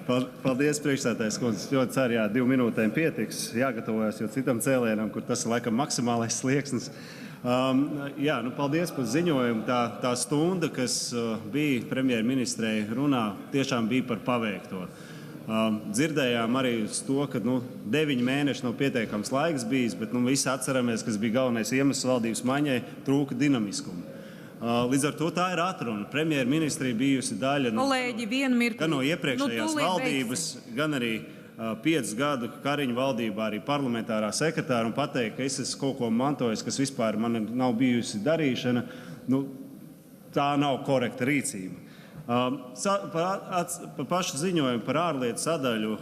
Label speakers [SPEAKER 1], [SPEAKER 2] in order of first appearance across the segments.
[SPEAKER 1] Paldies, priekšsēdētājs kundze. Ļoti ceru, jā, 2 minūtēm pietiks. Jāgatavojas jau citam cēlienam, kur tas ir laikam maksimālais slieksnis. Paldies par ziņojumu. Tā stunda, kas bija premjerministrei runā, tiešām bija par paveikto. Dzirdējām arī uz to, ka 9 mēneši nav pietiekams laiks bijis, bet visi atceramies, kas bija galvenais iemesls valdības maiņai - trūka dinamiskumu. Līdz ar to tā ir atruna. Premjerministrija bijusi daļa gan no iepriekšējās valdības, gan arī 5 gadu Kariņa valdībā arī parlamentārā sekretāra un pateikt, ka es esmu kaut ko mantojis, kas vispār man nav bijusi darīšana, tā nav korekta rīcība. Par pašu ziņojumu par ārlietu sadaļu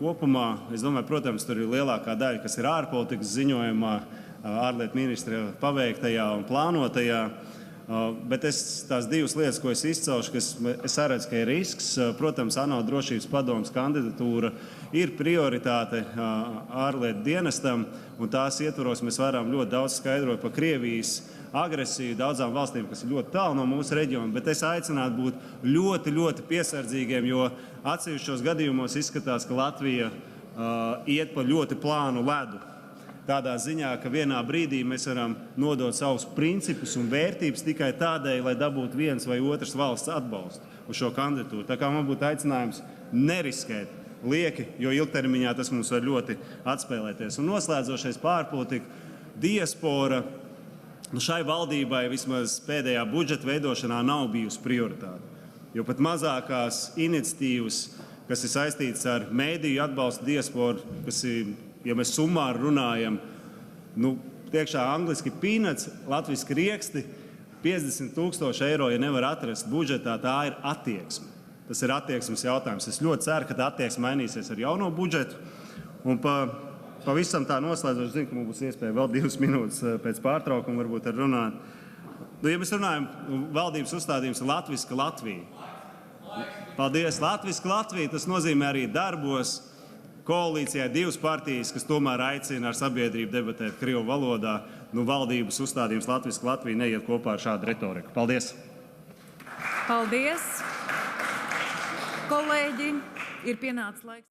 [SPEAKER 1] kopumā, es domāju, protams, tur ir lielākā daļa, kas ir ārpolitikas ziņojumā, ārlietu ministra paveiktajā un plānotajā. Bet tās 2 lietas, ko es izcelšu, kas es redzu, ka ir risks, protams, ANO drošības padomes kandidatūra ir prioritāte ārlietu dienestam, un tās ietvaros mēs varam ļoti daudz skaidrot par Krievijas agresiju daudzām valstīm, kas ir ļoti tālu no mūsu reģiona, bet es aicinātu būt ļoti, ļoti piesardzīgiem, jo atsevišķos gadījumos izskatās, ka Latvija iet pa ļoti plānu ledu. Tādā ziņā, ka vienā brīdī mēs varam nodot savus principus un vērtības tikai tādēļ, lai dabūtu viens vai otrs valsts atbalstu uz šo kandidatūru. Tā kā man būtu aicinājums neriskēt lieki, jo ilgtermiņā tas mums var ļoti atspēlēties. Un noslēdzošais pārpolitika, diaspora, šai valdībai vismaz pēdējā budžeta veidošanā nav bijusi prioritāte. Jo pat mazākās iniciatīvas, kas ir saistītas ar mēdīju atbalstu diasporu, kas ir, ja mēs summāri runājam, tiekšā angliski peanuts, latviski rieksti, 50 000 eiro, ja nevar atrast budžetā, tā ir attieksme. Tas ir attieksmes jautājums. Es ļoti ceru, ka tā attieksme mainīsies ar jauno budžetu. Un pavisam tā noslēdzot, zinu, ka mums būs iespēja vēl 2 minūtes pēc pārtraukuma varbūt ar runāt. Ja mēs runājam, valdības uzstādījums ir latviska Latvija. Paldies, latviska Latvija, tas nozīmē arī darbos. Koalīcijai 2 partijas, kas tomēr aicina ar sabiedrību debatēt krievu valodā, valdības uzstādījums latviska Latvija neiet kopā ar šādu retoriku. Paldies!
[SPEAKER 2] Paldies! Kolēģi, ir pienācis laiks.